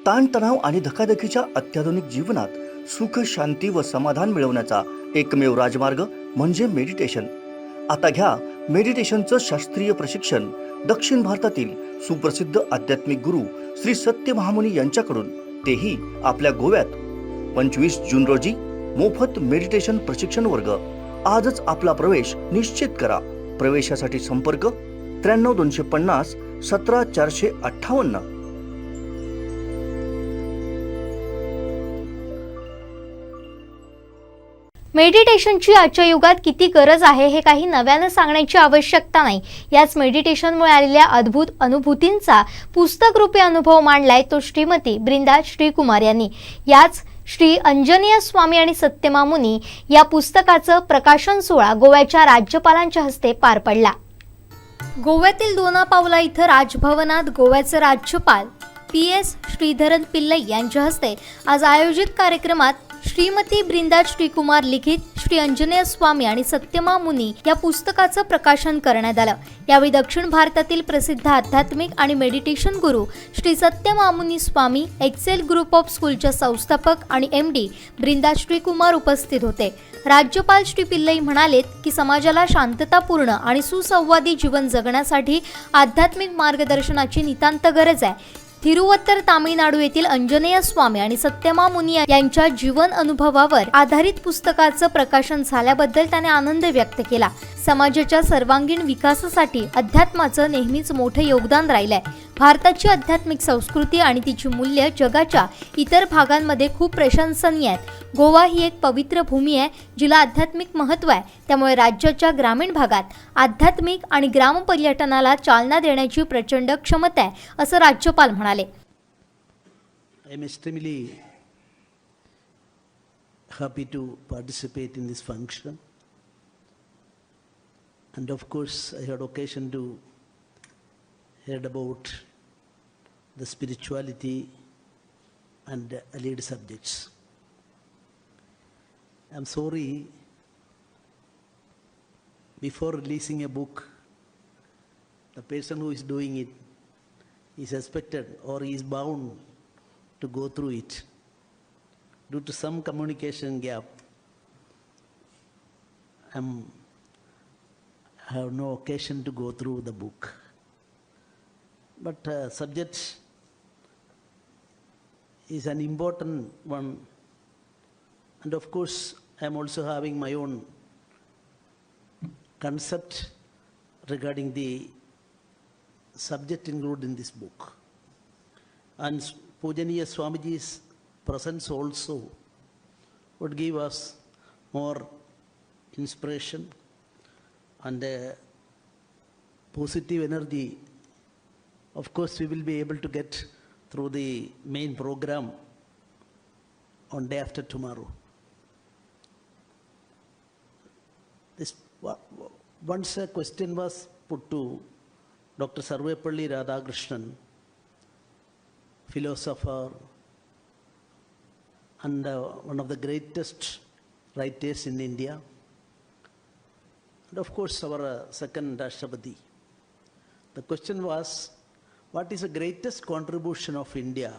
ताणतणाव आणि धकाधकीच्या अत्याधुनिक जीवनात सुख, शांती व समाधान मिळवण्याचा एकमेव राजमार्ग म्हणजे मेडिटेशन. आता घ्या मेडिटेशनचं शास्त्रीय प्रशिक्षण दक्षिण भारतातील सुप्रसिद्ध आध्यात्मिक गुरु श्री सत्य महामुनी यांच्याकडून, तेही आपल्या गोव्यात. 25 जून रोजी मोफत मेडिटेशन प्रशिक्षण वर्ग. आजच आपला प्रवेश निश्चित करा. प्रवेशासाठी संपर्क 93 250 17 458. मेडिटेशनची आजच्या युगात किती गरज आहे हे काही नव्यानं सांगण्याची आवश्यकता नाही. याच मेडिटेशनमुळे आलेल्या अद्भुत अनुभूतींचा पुस्तक रूपी अनुभव मांडलाय तो श्रीमती ब्रिंदा श्रीकुमार यांनी. याच श्री अंजनेय स्वामी आणि सत्यमामुनी या पुस्तकाचं प्रकाशन सोहळा गोव्याच्या राज्यपालांच्या हस्ते पार पडला. गोव्यातील दोनापावला इथं राजभवनात गोव्याचे राज्यपाल PS श्रीधरन पिल्लई यांच्या हस्ते आज आयोजित कार्यक्रमात श्रीमती ब्रिंदा श्रीकुमार लिखित श्री अंजनेय स्वामी आणि सत्यमामुनी या पुस्तकाचं प्रकाशन करण्यात आलं. यावेळी दक्षिण भारतातील प्रसिद्ध आध्यात्मिक आणि meditation Guru Shri Satyamamuni Swami Excel group of स्कूलच्या संस्थापक आणि MD ब्रिंदा श्रीकुमार उपस्थित होते. राज्यपाल श्री पिल्लई म्हणालेत की समाजाला शांततापूर्ण आणि सुसंवादी जीवन जगण्यासाठी आध्यात्मिक मार्गदर्शनाची नितांत गरज आहे. तिरुवत्तर तामिळनाडू येथील अंजनेय स्वामी आणि सत्यमामुनी यांच्या जीवन अनुभवावर आधारित पुस्तकाचं प्रकाशन झाल्याबद्दल त्याने आनंद व्यक्त केला. समाजाच्या सर्वांगीण विकासासाठी अध्यात्माचं नेहमीच मोठं योगदान राहिलंय. भारताची आध्यात्मिक संस्कृती आणि तिची मूल्य जगाच्या इतर भागांमध्ये खूप प्रशंसनीय आहेत. गोवा ही एक पवित्र भूमी आहे जिला आध्यात्मिक महत्त्व आहे. त्यामुळे राज्याच्या ग्रामीण भागात आध्यात्मिक आणि ग्राम पर्यटनाला चालना देण्याची प्रचंड क्षमता आहे, असं राज्यपाल म्हणाले. I am extremely happy to participate in this function. And of course, I had occasion to heard about the spirituality and allied subjects. I'm sorry, before releasing a book, the person who is doing it is expected or is bound to go through it. Due to some communication gap, I have no occasion to go through the book. But subject is an important one, and of course I am also having my own concept regarding the subject included in this book. And Pujaniya Swamiji's presence also would give us more inspiration and positive energy. Of course, we will be able to get through the main program on day after tomorrow. Once a question was put to Dr. Sarvepalli Radhakrishnan, philosopher and one of the greatest writers in India, and of course our second Rashtrapati. The question was, what is the greatest contribution of India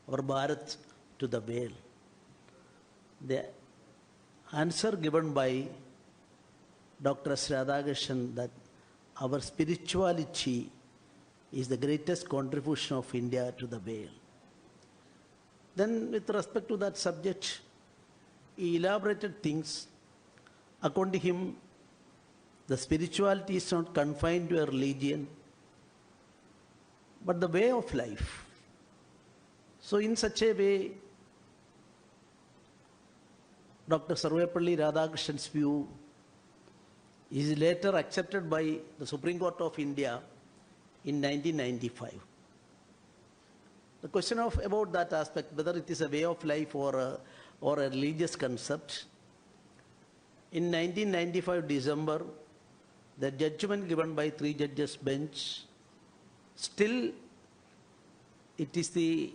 or Bharat to the world? The answer given by Dr. S. Radhakrishnan that our spirituality is the greatest contribution of India to the world. Then with respect to that subject, he elaborated things. According to him, the spirituality is not confined to a religion, but the way of life. So in such a way, Dr. Sarvepalli Radhakrishna's view is later accepted by the Supreme Court of India in 1995. The question about that aspect, whether it is a way of life or a religious concept, in 1995 December, the judgment given by 3 judges bench, still it is the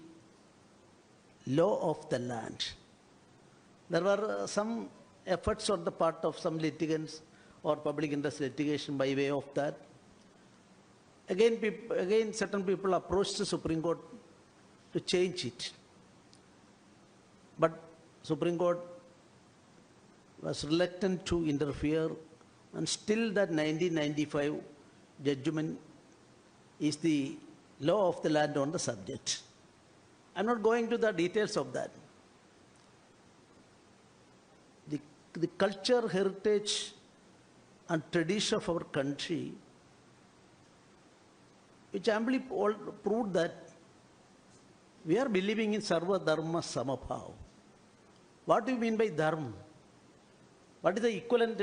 law of the land. There were some efforts on the part of some litigants or public interest litigation by way of that. Again certain people approached the Supreme Court to change it. But Supreme Court was reluctant to interfere, and still that 1995 judgment is the law of the land on the subject. I'm not going to the details of that. The culture, heritage, and tradition of our country, which amply proved that we are believing in Sarva Dharma Samabhav. What do you mean by Dharma? What is the equivalent,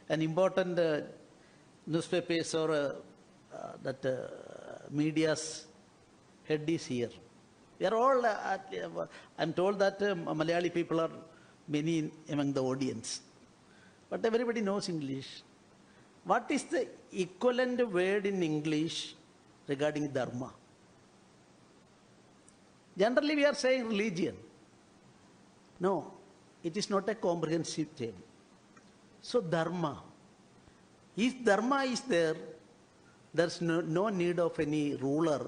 an important newspapers or media's head is here? We are all, I'm told that Malayali people are many among the audience. But everybody knows English. What is the equivalent word in English regarding Dharma? Generally we are saying religion. No, it is not a comprehensive term. So Dharma. If Dharma is there, there's no need of any ruler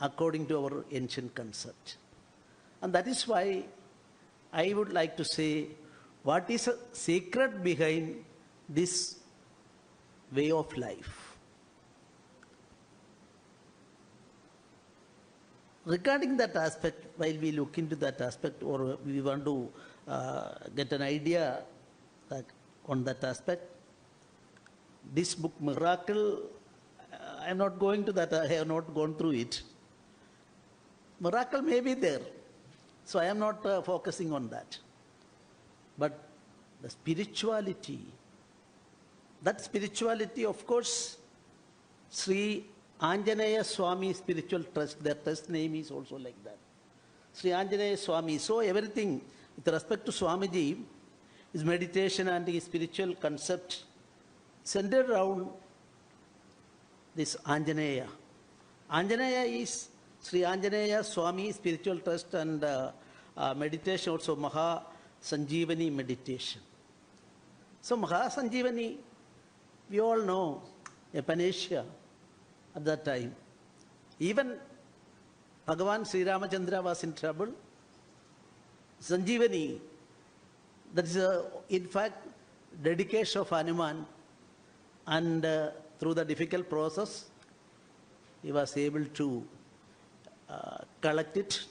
according to our ancient concept. And that is why I would like to say, what is a secret behind this way of life? Regarding that aspect, while we look into that aspect, or we want to get an idea on that aspect, this book, Miracle, I am not going to that, I have not gone through it. Miracle may be there, so I am not focusing on that. But the spirituality, that spirituality, of course, Sri Anjaneya Swami Spiritual Trust, their trust name is also like that. Sri Anjaneya Swami. So everything with respect to Swamiji, his meditation and his spiritual concept centered around this Anjaneya. Anjaneya is Sri Anjaneya Swami Spiritual Trust and meditation also Maha Sanjeevani meditation. So Maha Sanjeevani, we all know, a panacea at that time. Even Bhagavan Sri Ramachandra was in trouble. Sanjeevani, that is in fact dedication of Hanuman, and through the difficult process, he was able to collect it.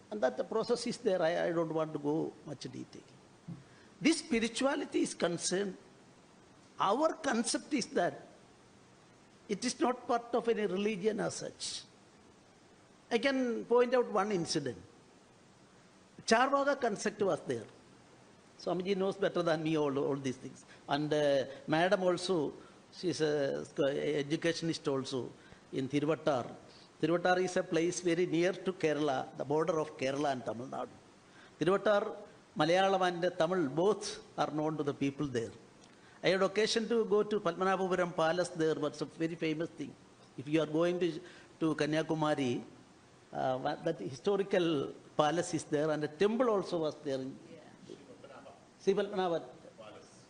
And that the process is there. I don't want to go much detail. This spirituality is concerned, our concept is that it is not part of any religion as such. I can point out one incident. Charvaka concept was there. Swamiji knows better than me all these things. And Madam also, she is an educationist also in Thiruvattar. Thiruvattar is a place very near to Kerala, the border of Kerala and Tamil Nadu. Thiruvattar, Malayalam and Tamil both are known to the people there. I had occasion to go to Padmanabhapuram Palace there, but it's a very famous thing. If you are going to Kanyakumari, that historical palace is there, and a temple also was there. Sri Padmanabha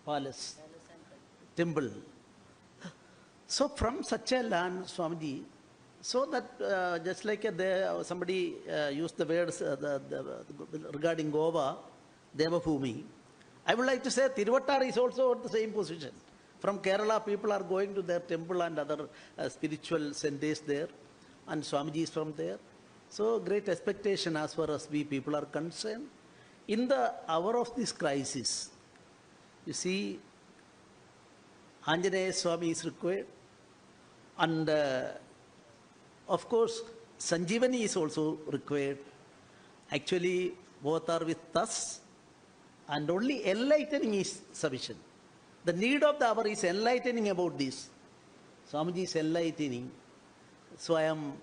Palace. Temple. So from such a land, Swamiji, so that just like somebody used the words regarding Goa, Devabhumi, I would like to say Thiruvattar is also at the same position. From Kerala, people are going to their temple and other spiritual centers there, and Swamiji is from there. So great expectation as far as we people are concerned. In the hour of this crisis, you see, Anjaneya Swami is required, and of course, Sanjeevani is also required. Actually, both are with us, and only enlightening is sufficient. The need of the hour is enlightening about this. Swamiji is enlightening. So I am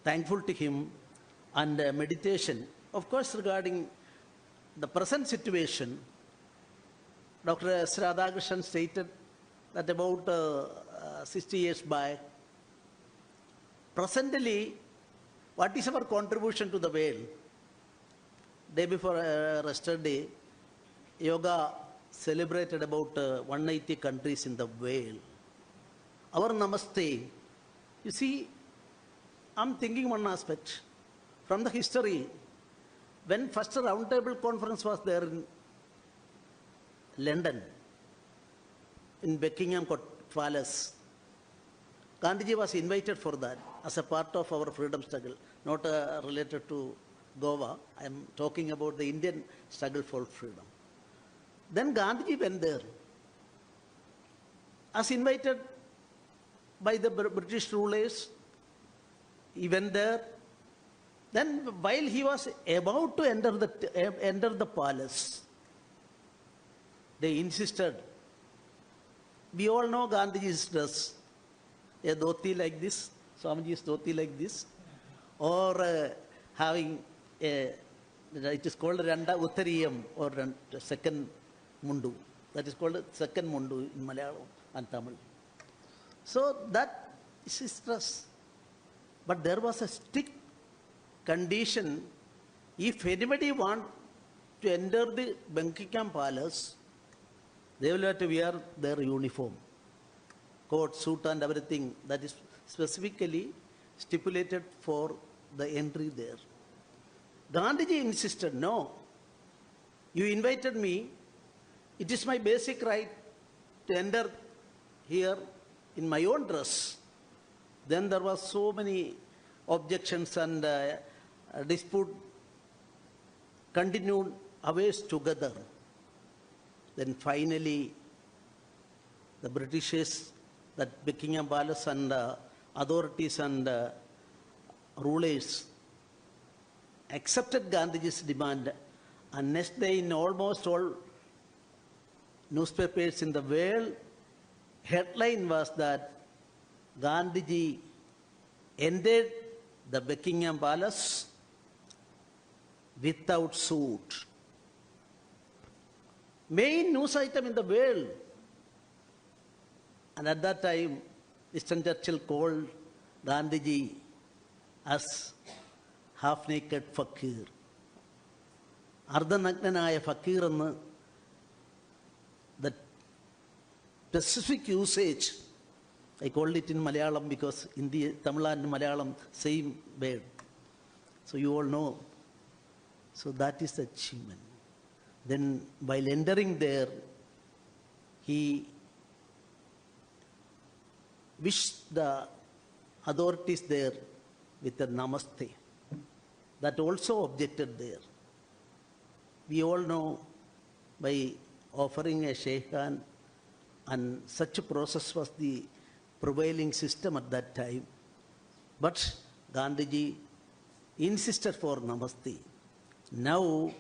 thankful to him. And meditation, of course, regarding the present situation, Dr. S. Radhakrishnan stated that about 60 years back, presently, what is our contribution to the world? Day before yesterday, yoga celebrated about 180 countries in the world. Our namaste, you see, I'm thinking one aspect. from the history, when first roundtable conference was there in London, in Buckingham Palace, Gandhiji was invited for that as a part of our freedom struggle, not related to Goa. I am talking about the Indian struggle for freedom. Then Gandhiji went there as invited by the British rulers. He went there. Then while he was about to enter the palace, they insisted. We all know Gandhiji's dress. A dhoti like this, Swamiji's dhoti like this, or having a, it is called Randa Uttariyam or second mundu. That is called second mundu in Malayalam and Tamil. So that is his dress. But there was a strict condition. If anybody want to enter the Buckingham Palace, they will have to wear their uniform. Coat, suit and everything that is specifically stipulated for the entry there. Gandhiji insisted, no, you invited me, it is my basic right to enter here in my own dress. Then there was so many objections and dispute continued hours together. Then finally, the Britishers, that Buckingham Palace and authorities and rulers accepted Gandhiji's demand, and next day in almost all newspapers in the world, headline was that Gandhiji entered the Buckingham Palace without suit. Main news item in the world. And at that time, Winston Churchill called Gandhiji as half-naked fakir. Ardhanagnanaya fakir ennu, the specific usage, I called it in Malayalam because Hindi, Tamil and Malayalam, same word. So you all know. So that is the achievement. Then while entering there, he wished the authorities there with a namaste. That also objected there. We all know by offering a shake hand, and such a process was the prevailing system at that time. But Gandhiji insisted for namaste. Now,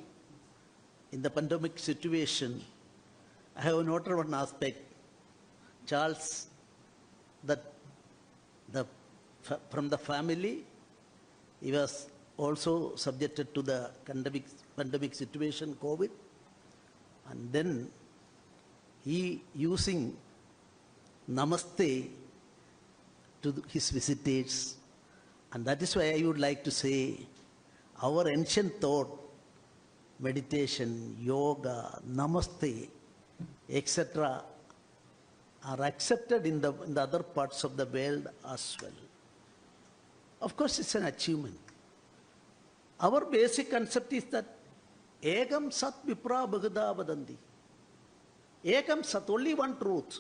in the pandemic situation, I have noted one aspect. Charles, that from the family, he was also subjected to the pandemic situation, COVID. And then he using namaste to his visitors. And that is why I would like to say our ancient thought, meditation, yoga, namaste, etc., are accepted in the other parts of the world as well. Of course, it's an achievement. Our basic concept is that Ekam Sat Vipra Bhagada Vadanti. Ekam Sat, only one truth.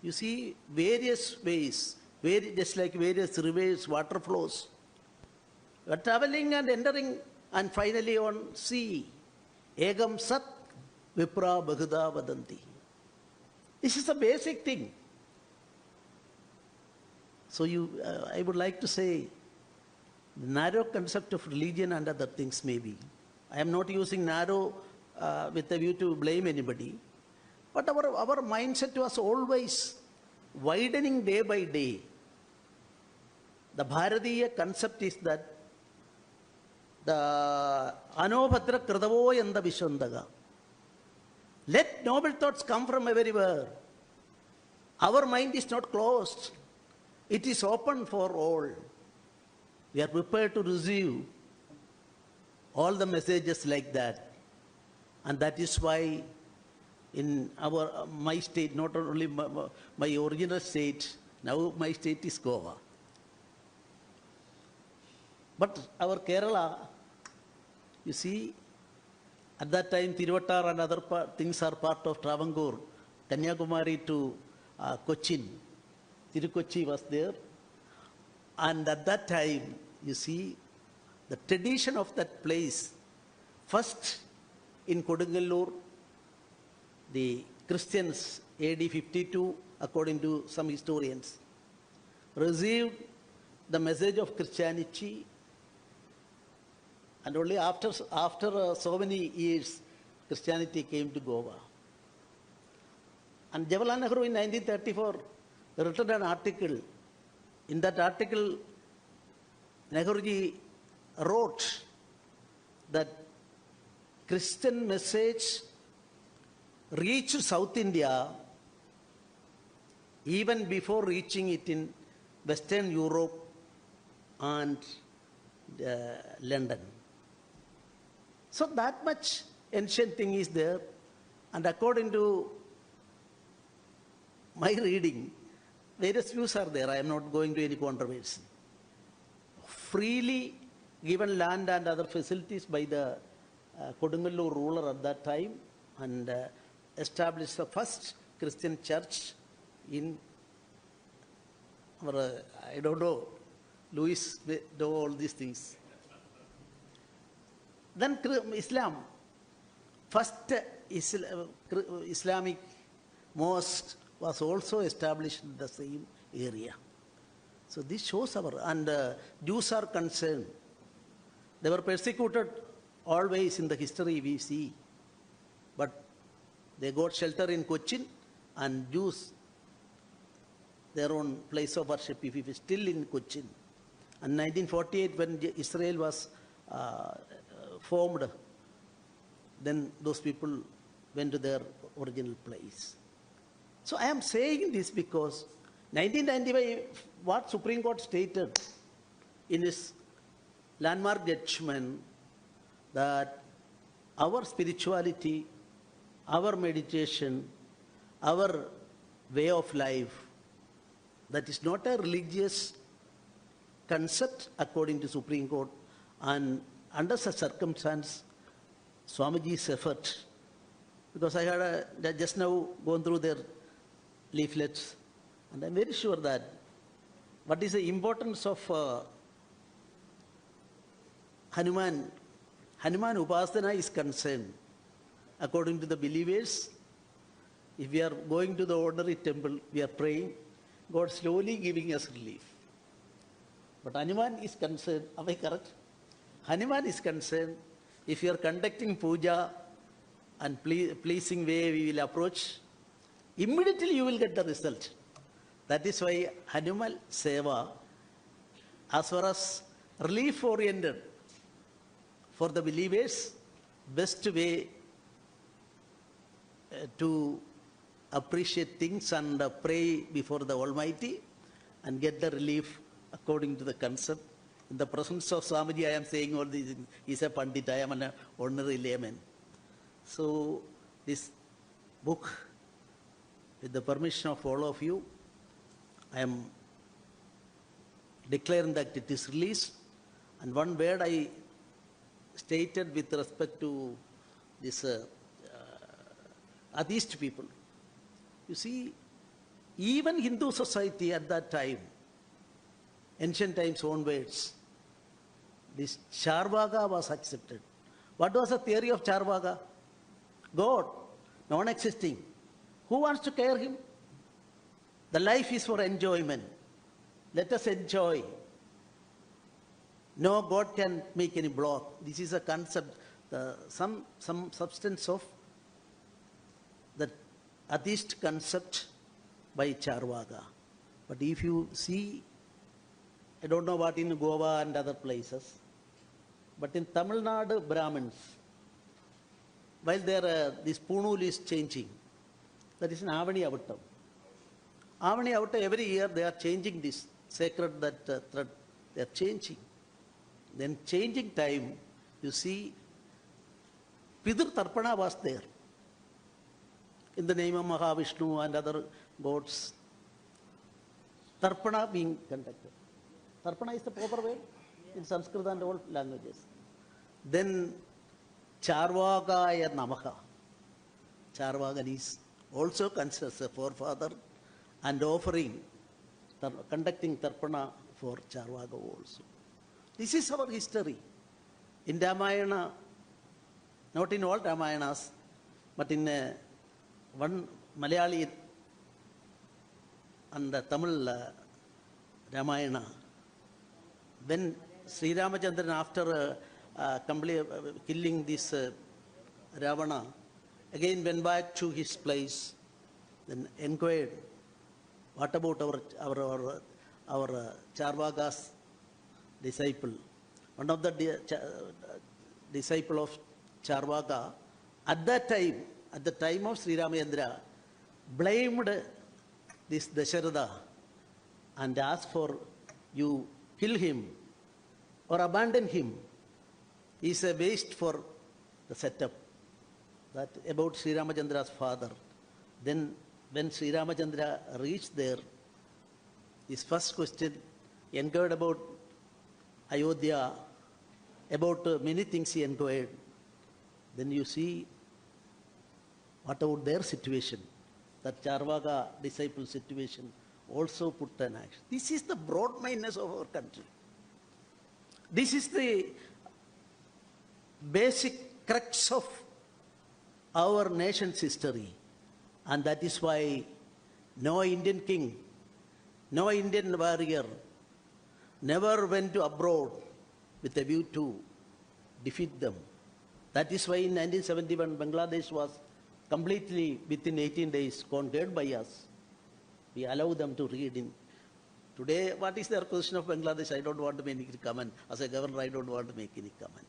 You see, various ways, just like various rivers, water flows. You are traveling and entering and finally on sea. Ekam Sat Vipra Bhagada Vadanti. This is the basic thing. So I would like to say, the narrow concept of religion and other things maybe. I am not using narrow with a view to blame anybody. But our mindset was always widening day by day. The Bharatiya concept is that the Anobhadra Kradavo Yanda Vishandaga. Let noble thoughts come from everywhere. Our mind is not closed. It is open for all. We are prepared to receive all the messages like that. And that is why in my state, not only my original state, now my state is Goa. But our Kerala, you see, at that time, Tiruvattar and other things are part of Travancore, Kanyakumari to Cochin. Tirukochi was there. And at that time, you see, the tradition of that place, first in Kodungalur, the Christians, AD 52, according to some historians, received the message of Christianity, and only after so many years, Christianity came to Goa. And Jawaharlal Nehru in 1934 written an article. In that article, Nehruji wrote that Christian message reached South India even before reaching it in Western Europe and London. So that much ancient thing is there, and according to my reading, various views are there. I am not going to any controversy. Freely given land and other facilities by the Kodungalur ruler at that time, and established the first Christian church in our, I don't know, Louis know all these things. Then Islam, first Islamic mosque was also established in the same area. So this shows our, and Jews are concerned. They were persecuted always in the history we see. But they got shelter in Cochin, and Jews, their own place of worship, if it is still in Cochin. And 1948, when Israel was formed, then those people went to their original place. So I am saying this because 1995, what Supreme Court stated in its landmark judgment, that our spirituality, our meditation, our way of life, that is not a religious concept according to Supreme Court, and under such circumstance, Swamiji's effort, because I had just now gone through their leaflets, and I'm very sure that what is the importance of Hanuman Upasana is concerned. According to the believers, if we are going to the ordinary temple, we are praying, God slowly giving us relief. But Hanuman is concerned, am I correct? Hanuman is concerned, if you are conducting puja and pleasing way we will approach, immediately you will get the result. That is why Hanuman Seva, as far as relief oriented for the believers, best way to appreciate things and pray before the Almighty and get the relief according to the concept. In the presence of Swamiji, I am saying all these things. He is a Pandit, I am an ordinary layman. So this book, with the permission of all of you, I am declaring that it is released. And one word I stated with respect to this atheist people. You see, even Hindu society at that time, ancient times onwards, this Charvaka was accepted. What was the theory of Charvaka? God, non-existing. Who wants to care him? The life is for enjoyment. Let us enjoy. No God can make any block. This is a concept, some substance of the atheist concept by Charvaka. But if you see, I don't know what in Goa and other places, but in Tamil Nadu Brahmins, while this Punul is changing, that is an Avani Avattam. Avani Avattam, every year they are changing this sacred thread, they are changing. Then changing time, you see, Pidur Tarpana was there. In the name of Mahavishnu and other gods, Tarpana being conducted. Tarpana is the proper way? in Sanskrit and all languages. Then Charvakaya Namaha. Charvakan is also considered as a forefather and offering, conducting Tarpana for Charvaka also. This is our history. In Ramayana, not in all Ramayanas, but in one Malayali and Tamil Ramayana, when Sri Ramachandran, after killing this Ravana, again went back to his place, then inquired, what about our Charvaka's disciple? One of the disciple of Charvaka, at the time of Sri Ramachandra, blamed this Dasharatha and asked for you kill him or abandon him. He is a waste for the setup. That about Sri Ramachandra's father. Then when Sri Ramachandra reached there, his first question inquired about Ayodhya, about many things he inquired. Then you see what about their situation, that Charvaka disciple situation also put an action. This is the broad-mindedness of our country. This is the basic crux of our nation's history. And that is why no Indian king, no Indian warrior never went to abroad with a view to defeat them. That is why in 1971, Bangladesh was completely within 18 days conquered by us. We allow them to read in. Today, what is their position of Bangladesh? I don't want to make any comment. As a governor, I don't want to make any comment.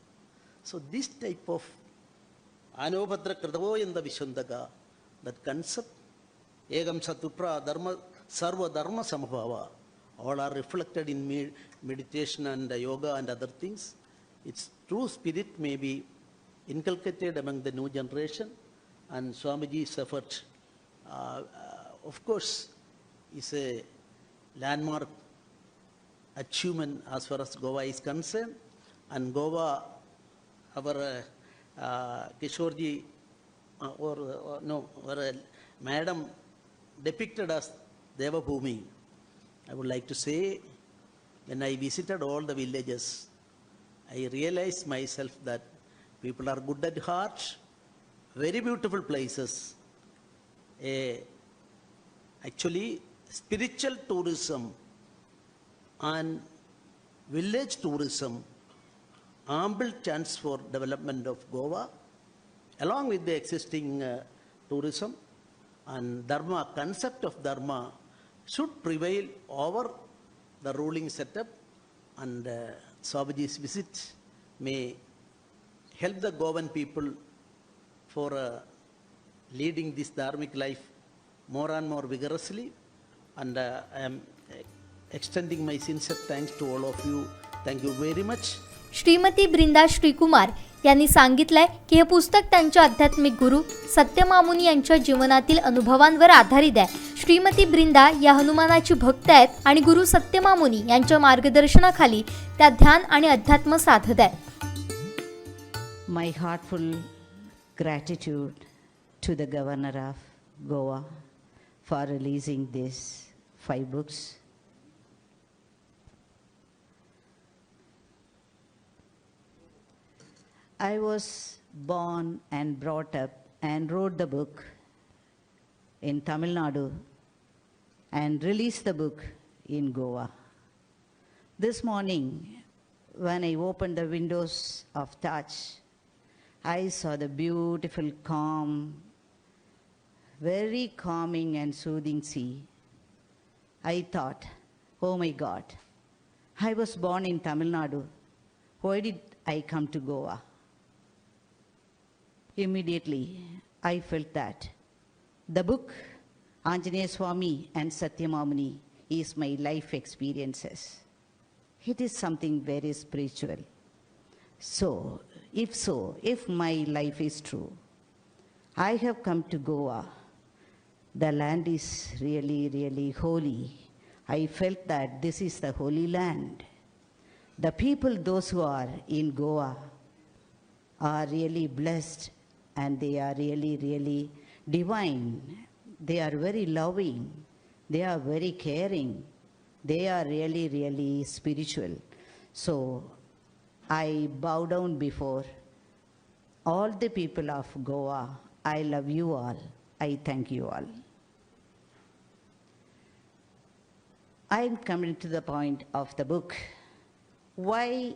So this type of Anobhadra Kradavo in the Vishundaka, that concept, Egam Satupra, Dharma, Sarva Dharma Samabhava, all are reflected in meditation and yoga and other things. Its true spirit may be inculcated among the new generation, and Swamiji's effort, of course, is a landmark achievement as far as Goa is concerned. And Goa, our Kishorji, or madam depicted as Devabhumi. I would like to say, when I visited all the villages, I realized myself that people are good at heart, very beautiful places. Actually, spiritual tourism and village tourism, ample chance for development of Goa, along with the existing tourism, and Dharma, concept of Dharma should prevail over the ruling setup, and Swamiji's visit may help the Goan people for leading this dharmic life more and more vigorously. And I am extending my sincere thanks to all of you. Thank you very much. Shrimati ब्रिंदा श्रीकुमार यांनी सांगितलंय की हे पुस्तक त्यांच्या आध्यात्मिक गुरु सत्यमामुनी यांच्या जीवनातील अनुभवांवर आधारित आहे. श्रीमती ब्रिंदा या हनुमानाची भक्त आहेत आणि गुरु सत्यमामुनी यांच्या मार्गदर्शनाखाली त्या ध्यान आणि अध्यात्म साधत आहेत. My heartful gratitude to the Governor of Goa for releasing these 5 books. I was born and brought up and wrote the book in Tamil Nadu and released the book in Goa. This morning, when I opened the windows of Taj, I saw the beautiful, calm, very calming and soothing sea. I thought, oh my God, I was born in Tamil Nadu. Why did I come to Goa? Immediately, I felt that the book Anjaneya Swami and Satyamamuni is my life experiences. It is something very spiritual. So, if my life is true, I have come to Goa. The land is really, really holy. I felt that this is the holy land. The people, those who are in Goa, are really blessed and they are really, really divine. They are very loving. They are very caring. They are really, really spiritual. So I bow down before all the people of Goa. I love you all. I thank you all. I am coming to the point of the book. Why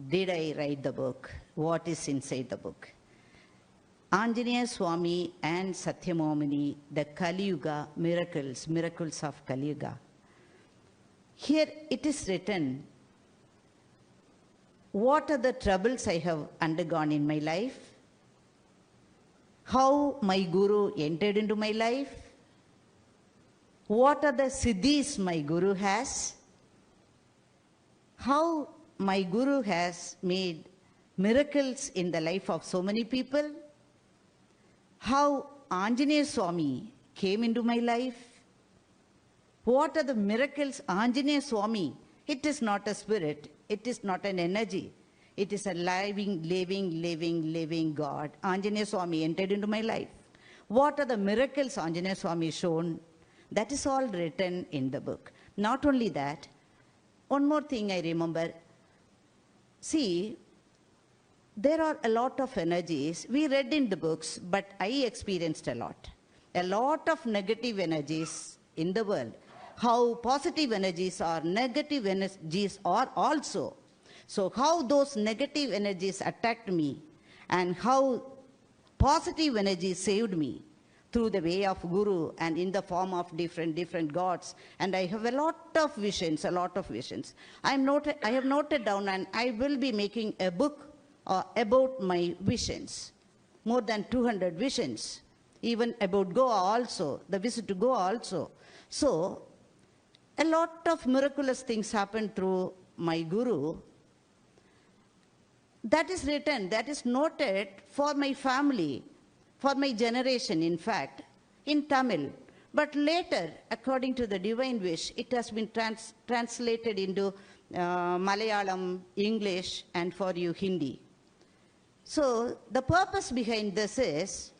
did I write the book? What is inside the book? Anjaneya Swami and Satyamamuni, the Kali Yuga miracles of Kali Yuga. Here it is written, what are the troubles I have undergone in my life? How my Guru entered into my life? What are the siddhis my Guru has? How my Guru has made miracles in the life of so many people? How Anjaneya Swami came into my life? What are the miracles Anjaneya Swami? It is not a spirit. It is not an energy. It is a living God. Anjaneya Swami entered into my life. What are the miracles Anjaneya Swami shown? That is all written in the book. Not only that, one more thing I remember. See, there are a lot of energies. We read in the books, but I experienced a lot. A lot of negative energies in the world. How positive energies are, negative energies are also. So how those negative energies attacked me and how positive energies saved me through the way of Guru and in the form of different gods. And I have a lot of visions. I have noted down, and I will be making a book about my visions. More than 200 visions. Even about Goa also, the visit to Goa also. So, a lot of miraculous things happened through my Guru. That is written, that is noted for my family, for my generation, in fact, in Tamil. But later, according to the divine wish, it has been translated into Malayalam, English, and for you, Hindi. So, the purpose behind this is,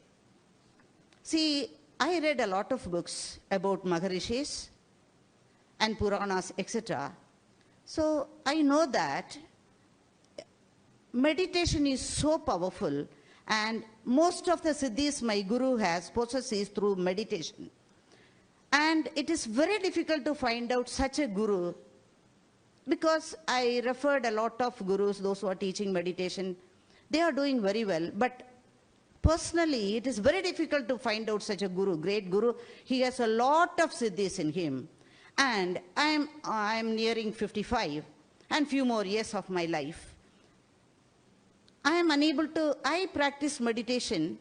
see, I read a lot of books about Maharishis and Puranas, etc. So, I know that meditation is so powerful, and most of the siddhis my Guru has possesses through meditation. And it is very difficult to find out such a Guru, because I referred a lot of Gurus, those who are teaching meditation. They are doing very well, but personally, it is very difficult to find out such a Guru, great Guru. He has a lot of siddhis in him. And I am nearing 55 and few more years of my life. I practice meditation,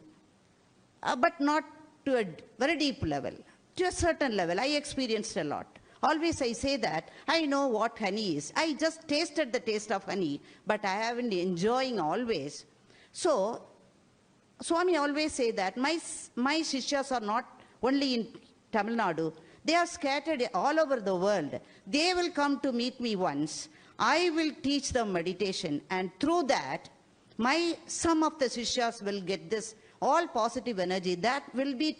but not to a very deep level. To a certain level, I experienced a lot. Always I say that, I know what honey is. I just tasted the taste of honey, but I haven't enjoying always. So, Swami always say that my shishyas are not only in Tamil Nadu, they are scattered all over the world. They will come to meet me once. I will teach them meditation, and through that, some of the shishyas will get this all positive energy that will be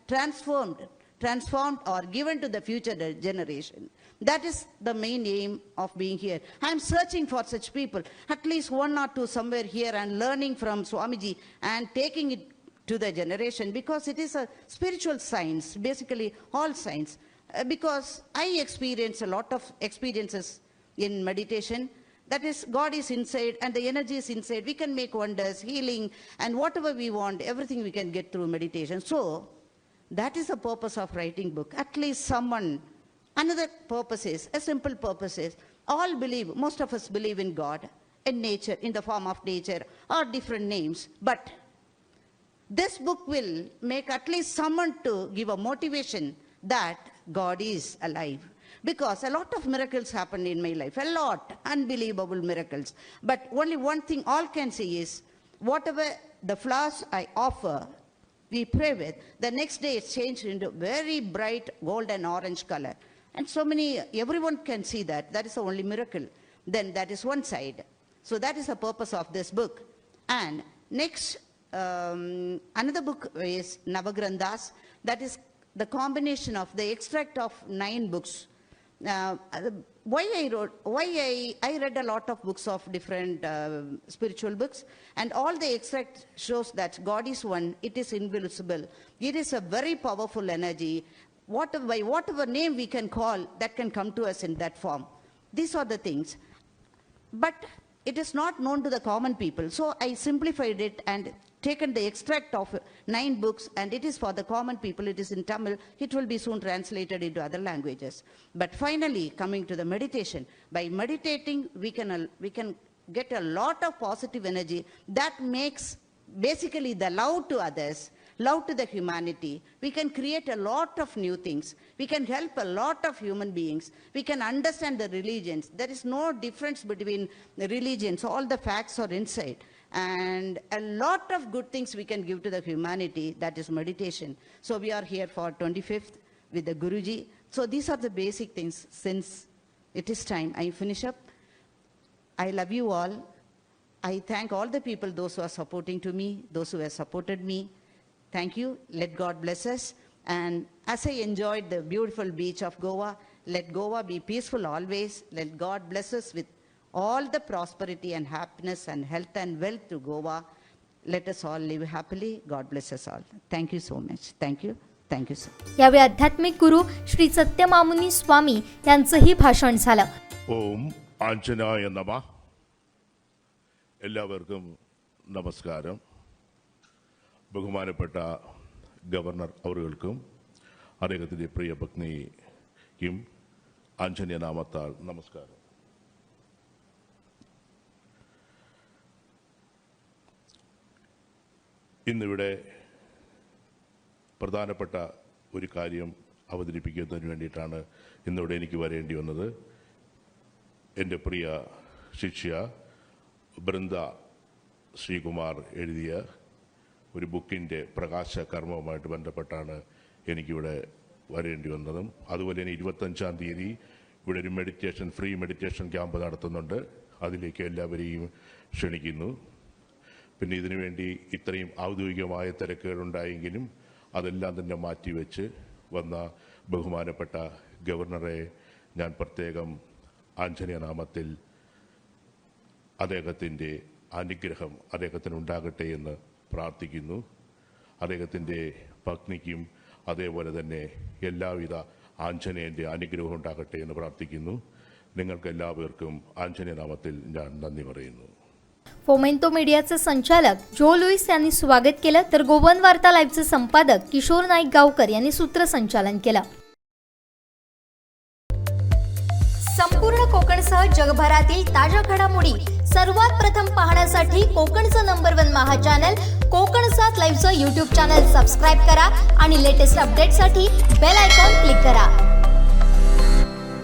transformed or given to the future generation. That is the main aim of being here. I am searching for such people, at least one or two somewhere here, and learning from Swamiji and taking it to the generation, because it is a spiritual science, basically all science. Because I experience a lot of experiences in meditation. That is, God is inside and the energy is inside. We can make wonders, healing, and whatever we want, everything we can get through meditation. So, that is the purpose of writing book. At least someone, another purpose is, a simple purpose is, all believe, most of us believe in God, in nature, in the form of nature, or different names. But this book will make at least someone to give a motivation that God is alive. Because a lot of miracles happened in my life, a lot, unbelievable miracles. But only one thing all can say is, whatever the flowers I offer, we pray with, the next day it's changed into very bright gold and orange color. And so many, everyone can see that. That is the only miracle. then that is one side. So that is the purpose of this book. And next, another book is Navagranthas. That is the combination of the extract of 9 books. Why I read a lot of books of different spiritual books, and all the extract shows that God is one, it is invisible, it is a very powerful energy. By whatever name we can call, that can come to us in that form. These are the things. But it is not known to the common people. So I simplified it and taken the extract of 9 books, and it is for the common people. It is in Tamil. It will be soon translated into other languages. But finally, coming to the meditation, by meditating, we can get a lot of positive energy that makes basically the love to others, love to the humanity. We can create a lot of new things. We can help a lot of human beings. We can understand the religions. There is no difference between the religions. All the facts are inside. And a lot of good things we can give to the humanity. That is meditation. So we are here for 25th with the Guruji. So these are the basic things. Since it is time, I finish up. I love you all. I thank all the people, those who are supporting to me, those who have supported me. Thank you. Let God bless us. And as I enjoyed the beautiful beach of Goa, let Goa be peaceful always. Let God bless us with all the prosperity and happiness and health and wealth to Goa. Let us all live happily. God bless us all. Thank you so much. Thank you. Thank you, sir. यावेळी आध्यात्मिक गुरु श्री सत्यमामुनी स्वामी यांचंही भाषण झालं. ഓം ആഞ്ജനായ നമഃ. എല്ലാവർക്കും നമസ്കാരം. ബഹുമാനപ്പെട്ട governor അവർക്കും അദ്ദേഹത്തിൻ്റെ പ്രിയ പത്നിക്കും ആഞ്ജനേയ നാമത്താൽ നമസ്കാരം. ഇന്നിവിടെ പ്രധാനപ്പെട്ട ഒരു കാര്യം അവതരിപ്പിക്കുന്നതിന് വേണ്ടിയിട്ടാണ് ഇന്നിവിടെ എനിക്ക് വരേണ്ടി വന്നത്. എൻ്റെ പ്രിയ ശിഷ്യ ബൃന്ദ ശ്രീകുമാർ എഴുതിയ ഒരു ബുക്കിൻ്റെ പ്രകാശ കർമ്മവുമായിട്ട് ബന്ധപ്പെട്ടാണ് എനിക്കിവിടെ വരേണ്ടി വന്നതും. അതുപോലെ തന്നെ 25-ാം തീയതി ഇവിടെ ഒരു ഫ്രീ മെഡിറ്റേഷൻ ക്യാമ്പ് നടത്തുന്നുണ്ട്. അതിലേക്ക് എല്ലാവരെയും ക്ഷണിക്കുന്നു. പിന്നെ ഇതിനുവേണ്ടി ഇത്രയും ഔദ്യോഗികമായ തിരക്കുകളുണ്ടായെങ്കിലും അതെല്ലാം തന്നെ മാറ്റിവെച്ച് വന്ന ബഹുമാനപ്പെട്ട ഗവർണറെ ഞാൻ പ്രത്യേകം ആഞ്ജനേയ നാമത്തിൽ അദ്ദേഹത്തിൻ്റെ അനുഗ്രഹം അദ്ദേഹത്തിനുണ്ടാകട്ടെ എന്ന് പ്രാർത്ഥിക്കുന്നു. അദ്ദേഹത്തിൻ്റെ പത്നിക്കും അതേപോലെ തന്നെ എല്ലാവിധ ആഞ്ജനേയൻ്റെ അനുഗ്രഹം ഉണ്ടാകട്ടെ എന്ന് പ്രാർത്ഥിക്കുന്നു. നിങ്ങൾക്ക് എല്ലാവർക്കും ആഞ്ജനേയ നാമത്തിൽ ഞാൻ നന്ദി പറയുന്നു. फोमेंतो मीडियाचे संचालक जो लुईस यांनी स्वागत केलं, तर गोवन वार्ता लाईव्हचे संपादक किशोर नाईक गावकर यांनी सूत्रसंचालन केलं. संपूर्ण कोकणसह जगभरातील ताज्या घडामोडी सर्वात प्रथम पाहण्यासाठी कोकणचं नंबर 1 महा channel Kokansad लाईव्हचं YouTube channel subscribe करा आणि लेटेस्ट अपडेटसाठी बेल आयकॉन क्लिक करा.